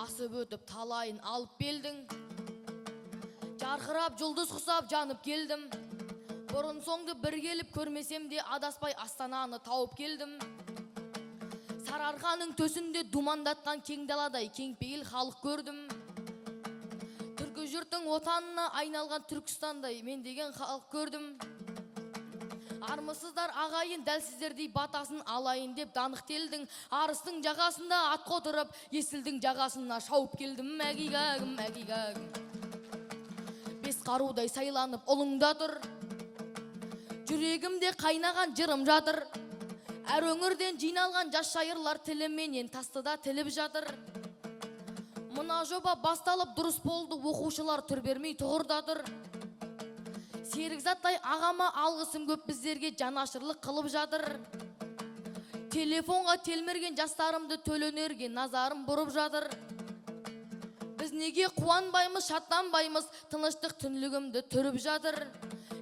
асып өтіп талайын алып белдің. Жарқырап жұлдыз құсап жанып келдім. Бұрын соңды бір келіп көрмесем де адаспай Астананы тауып келдім. Сарыарқаның төсінде думандатқан кең даладай кеңпейіл халық көрдім. Түркі жұрттың отанына айналған Түркістандай мен деген халық көрдім. Армысыздар ағайын, дәлсіздердей батасын алайын деп данықтелдің. Арыстың жағасында ат қотырып, есілдің жағасына шауып келдім. Әгигәгім, әгигәгім. Бес қарудай сайланып ұлыңда тұр. Жүрегімде қайнаған жырым жатыр. Әр өңірден жиналған жас шайырлар тіліменен тастыда тіліп жатыр. Мына жоба басталып дұрыс болды, оқушылар түр бермей тұғырда тұр. Серікзаттай ағама алғысым көп, біздерге жанашырлық қылып жатыр. Телефонға телмерген жастарымды төленерге назарым бұрып жатыр. Біз неге қуанбаймыз, шаттанбаймыз, тыныштық түнлігімді түріп жатыр.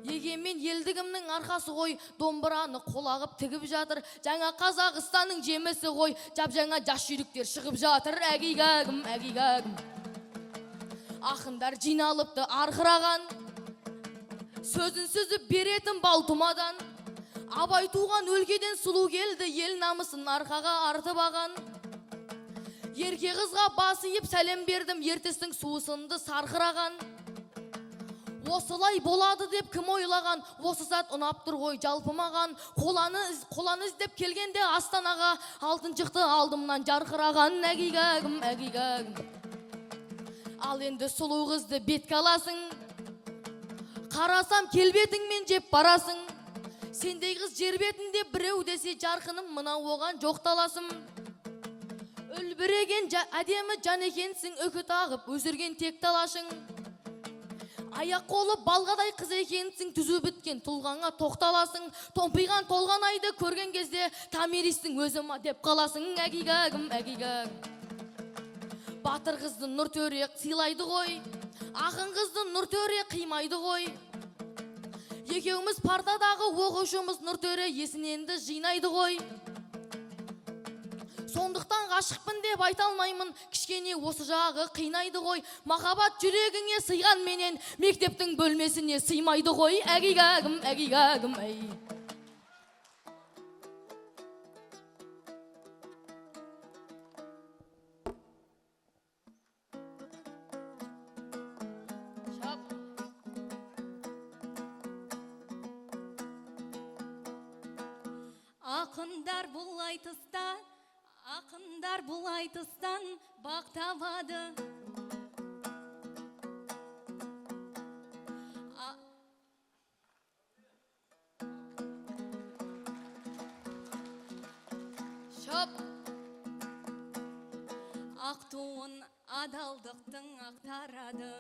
Егемен елдігімнің арқасы ғой, домбыраны қолағып тігіп жатыр. Жаңа Қазақстанның жемісі ғой, жап-жаңа жас жүйріктер шығып жатыр. Әгигәгім, әгигәгім. Ақындар жиналыпты арқыраған, сөзін сүзіп беретін балтумадан. Абай туған өлкеден сұлу келді, ел намысын арқаға артып аған. Ерке қызға басыйып сәлем бердім, ертістің суысынды сарқыраған. Осылай болады деп кім ойлаған, осы сәт ұнап тұр ғой жалпымаған. Қоланы іздеп келгенде Астанаға, алтын шықты алдымнан жарқыраған. Әгигәгім, әгигәгім. Ал енді сұлу қызды бетке аласың, қарасам келбетіңмен жеп барасың. Сендей қыз жер бетінде біреу десе жарқыным, мына оған жоқталасым. Үлбіреген әдемі жан екенсің, үкі тағып өсірген тек талашың. Аяқ қолы балғадай қыз екенсің, түзу біткен тұлғаңа тоқталасың. Томпиған толған айды көрген кезде Томиристің өзі ма деп қаласың. Әгигәгім, әгигәгім. Батыр қызды Нұртөре сыйлайды ғой, ақын қызды Нұртөре қимайды ғой. Екеуміз партадағы оқушымыз, Нұртөре есіненді жинайды ғой. Сондықтан ғашықпын деп айта алмаймын, кішкене осы жағы қинайды ғой. Махаббат жүрегіңе сыйған менен, мектептің бөлмесіне сыймайды ғой. Әгигәгім, әгигәгім, әй. Ақындар бұл айтыстан бақ табады. Шап! Ақ туын адалдықтың ақтарады.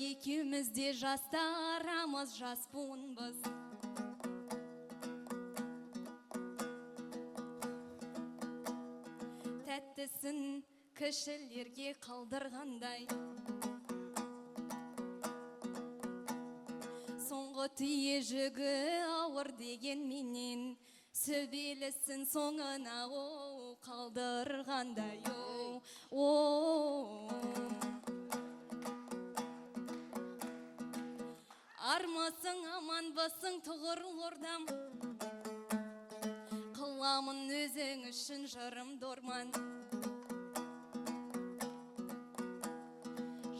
Екеумізде жастарамыз, жас буынбыз. Тәттісін кішілерге қалдырғандай, соңғы түйе жүгі ауыр деген менен, сөбелісін соңына қалдырғандай. Армысың, аманбысың, тұғырыл ордам, қыламын өзің үшін жырым дорман.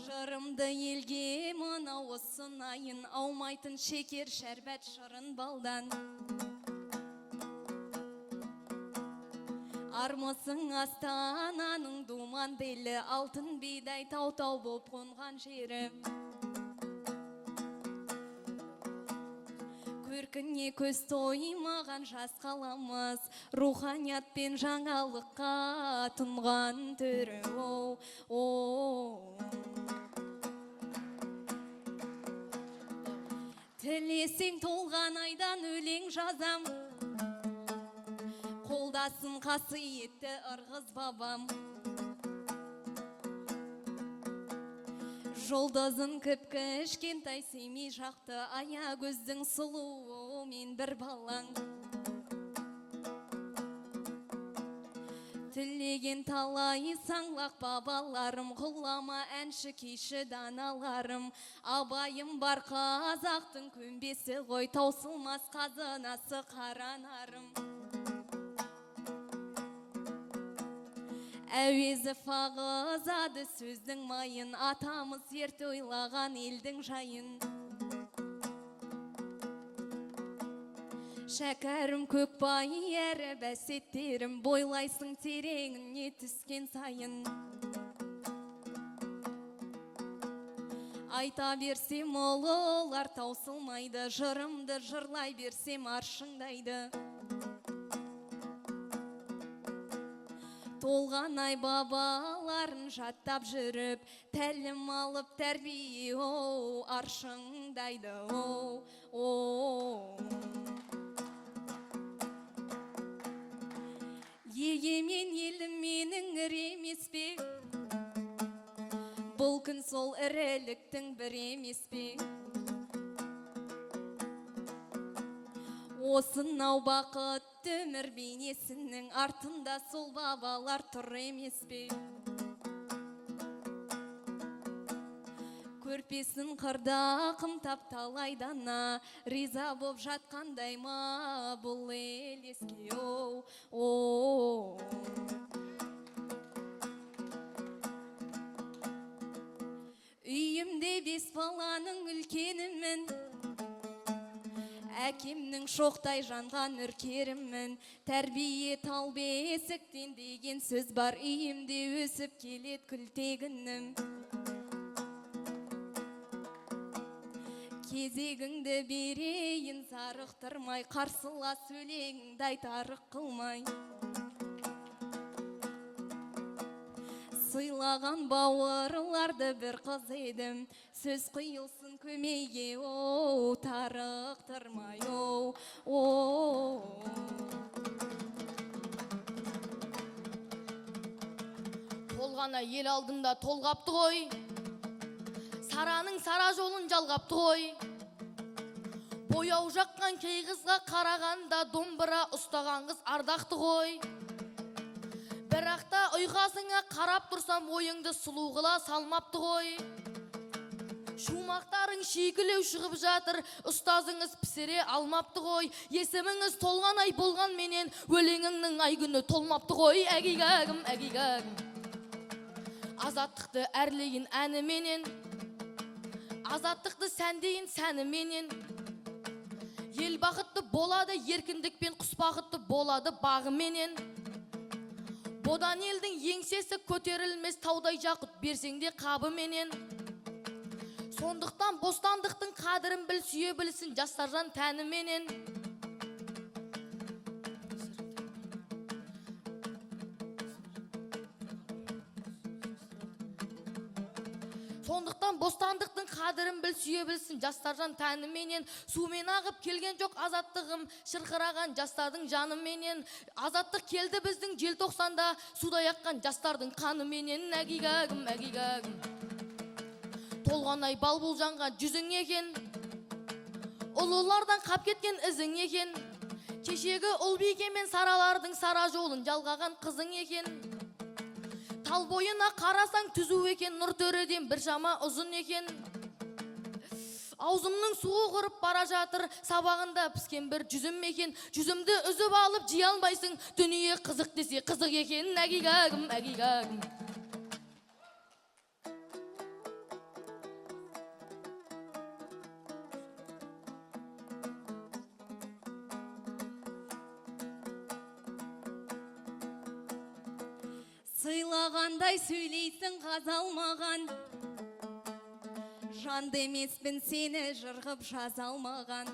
Жырымды елге мына осынайын, аумайтын шекер шәрбәт шырын балдан. Армысың Астананың думан белі, алтын бидай тау-тау боп қонған жері. Көркіне көз тоймаған жас қаламыз, руханиятпен жаңалыққа тұнған түрі. Тілесең толған айдан өлең жазам, қолдасын қасиетті ырғыз бабам. Жолдазын кіп кішкентай семей жақты, ая көздің сұлу мен бір балаң. Тілеген талай саңлақ бабаларым, ғұлама әнші күйші даналарым. Абайым бар қазақтың көмбесі ғой, таусылмас қазынасы қаранарым. Әуезов ағызады сөздің майын, атамыз ерте ойлаған елдің жайын. Шәкәрім көкбай әрі бәсеттерім, бойлайсың тереңіне түскен сайын. Айта берсем ұлылар таусылмайды, жырымды жырлай берсем аршыңдайды. Толғанай бабаларын жаттап жүріп, тәлім алып тәрбие аршыңдайды. Егемен елім менің ірі емес пе? Бұл күн сол іріліктің бір емес пе? Осынау бақытты өмір бейнесінің артында сол бабалар тұр емес пе? Көрпесін қырда қымтап талайдана, риза боп жатқандай ма бұл елеске? Үйімде 5 баланың үлкенімін, әкемнің шоқтай жанған үркерімін. Тәрбие тал бесіктен деген сөз бар, үйімде өсіп келет күлтегінім. Кезегіңді берейін зарықтырмай, қарсыла сөйлеңді айтарық қылмай. Сыйлаған бауырларды бір қыз едім, сөз құйылсын көмейге, тарықтырмай. Толғана ел алдында толғапты ғой, сараның сара жолын жалғапты ғой. Бояу жаққан кей қызға қарағанда домбыра ұстаған қыз ардақты ғой. Бірақта ұйқасыңа қарап тұрсам, ойыңды сұлу қыла салмапты ғой. Шумақтарың шикілеу шығып жатыр, ұстазыңыз пісіре алмапты ғой. Есіміңіз толғанай болған менен, өлеңіңнің ай күні толмапты ғой. Әгигәгім, әгигәгім. Азаттықты әрлейін әні менен, азаттықты сәндейін сәні менен. Ел бақытты болады еркіндікпен, құс бақытты болады бағы менен. Бодан елдің еңсесі көтерілмес, таудай жақұт берсеңде қабы менен. Сондықтан бостандықтың қадірін біл, сүйе білсін жастаржан тәні менен. Сондықтан бостандықтың қадірін біл, сүйе білсін жастаржан тәні менен. Сумен ағып келген жоқ азаттығым, шырқыраған жастардың жаны менен. Азаттық келді біздің желтоқсанда, судай аққан жастардың қаны менен. Әгигәгім, әгигәгім. Толғанай бал бұл жанға жүзің екен, ұлылардан қап кеткен ізің екен. Кешегі ұл бике мен саралардың сара жолын жалғаған қызың екен. Тал бойына қарасаң түзу екен, нұр төреден бір шама ұзын екен. Аузымның суы құрып бара жатыр, сабағында піскен бір жүзім екен. Жүзімді үзіп алып жей алмайсың, дүние қызық десе қызық екен. Әгигәгім, әгигәгім. Сыйлағандай сөйлейсің қазалмаған, жанды емеспін сені жырғып жазалмаған.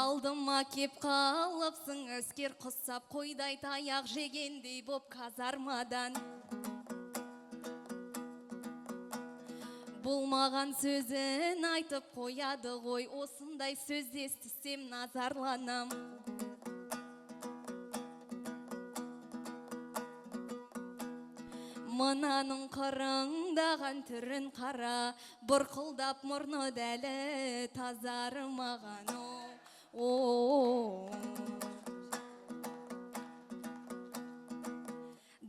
Алдыма кеп қалыпсың, әскер құсап қойдай таяқ жегендей боп казармадан. Болмаған сөзін айтып қояды ғой, осындай сөз естісем назарланам. мынаның қырыңдаған түрін қара, бұрқылдап мұрны дәлі тазармаған.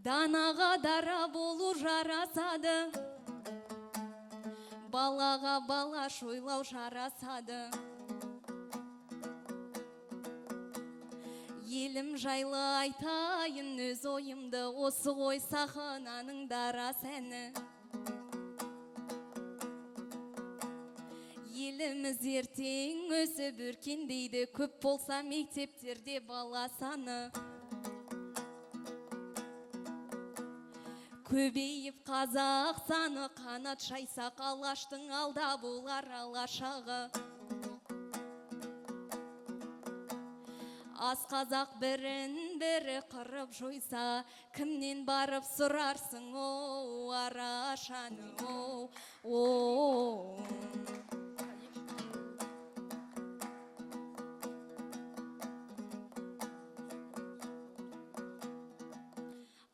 Данаға дара болу жарасады, балаға бала шойлау жарасады. Елім жайлы айтайын өз ойымды, осы ғой сахнаның дара сәні. Еліміз ертең өсіп өркендейді, көп болса мектептерде бала саны. Көбейіп қазақ саны, қанат шайсақ алаштың алда болар алашағы. Аз қазақ бірін бірі қырып жойса, кімнен барып сұрарсың, арашаны,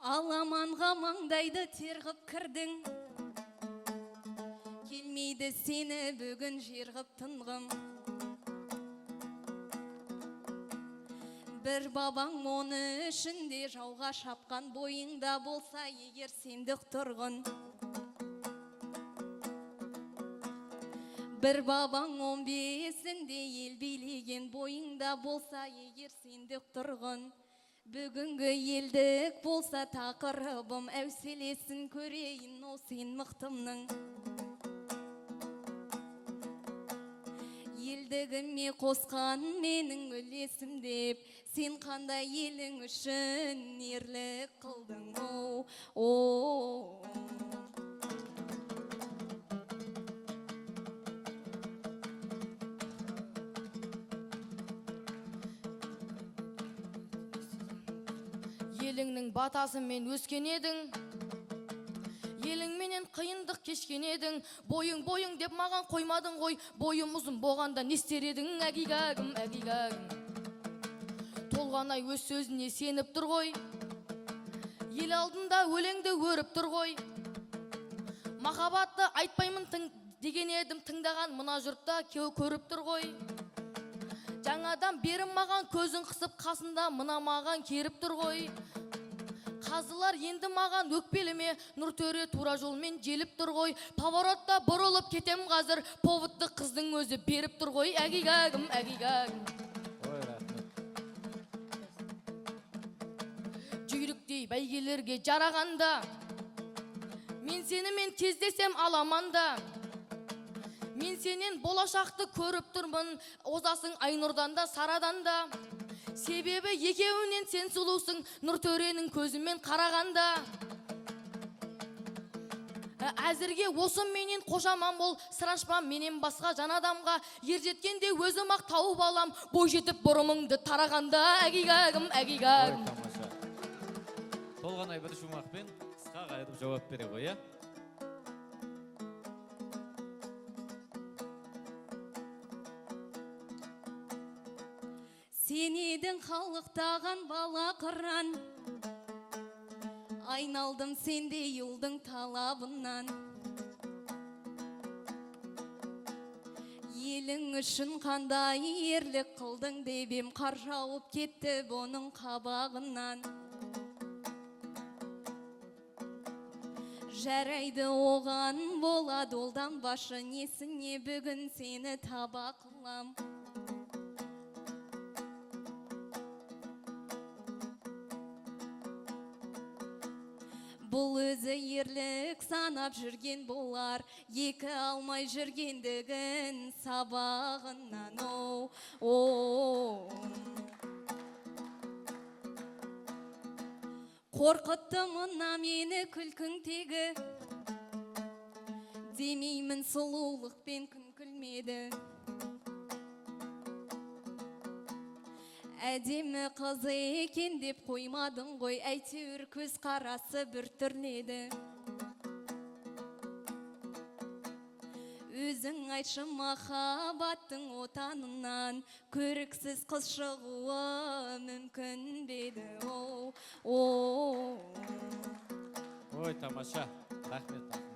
Аламанға маңдайды тергіп кірдің, келмейді сені бүгін жергіп тынғым. Бір бабаң оны ішінде жауға шапқан, бойыңда болса егер сендік тұрғын. Бір бабаң 15-інде ел билеген, бойыңда болса егер сендік тұрғын. Бүгінгі елдік болса тақырыбым, әуселесін көрейін о сен мықтымның. Елдігіме қосқан менің үлесім деп, сен қандай елің үшін ерлік қылдың, Еліңнің батасымен өскен едің, еліңменен қиындық кешкен едің. Бойың деп маған қоймадың ғой, бойым ұзын болғанда не істер едің, әгигагім, әгигагім. Толғанай өз сөзіне сеніп тұр ғой, ел алдында өлеңді өріп тұр ғой. Махаббатты айтпаймын деген едім, тыңдаған мына жұртта көріп тұр ғой. Жаңадан берім маған көзін қысып, қасында мына маған керіп тұр ғой. Қазылар енді маған өкпелеме, Нұртөре тура жолмен желіп тұр ғой. Поворотта бұрылып кетем қазір, поводты қыздың өзі беріп тұр ғой. Әгигагім, әгигагім. Жүйріктей бәйгелерге жарағанда, мен сенімен кездесем аламанда. Мен сенен болашақты көріп тұрмын, озасың Айнұрдан да Сарадан да. Себебі екеуінен сен сұлусың, Нұртөренің көзімен қарағанда. Әзірге осы менен қошаман бол, сырашпан менен басқа жан адамға. Ержеткенде өзім ақ тауып алам, бой жетіп бұрымыңды тарағанда. Әгигагім, әгигагім. Толғанай бір шумақпен қысқа қайырып жауап бере ғой, иә? Сен едің халықтаған бала қыран, айналдым сенде юлдың талабынан. Елің үшін қандай ерлік қылдың дебем, қар жауып кетті бұның қабағынан. Жарайды оған болады олданбашы, несіне бүгін сені таба қылам. Бұл өзі ерлік санап жүрген болар, екі алмай жүргендігін сабағынан. Қорқытты мына мені күлкің тегі, демеймін сұлулықпен күн күлмеді. Әдемі қыз екен деп қоймадың ғой, әйтеуір көз қарасы бір түрледі. Өзің айтшы махаббаттың отанынан, көріксіз қыз шығуы мүмкін беді. Ой, тамаша. Рахмет.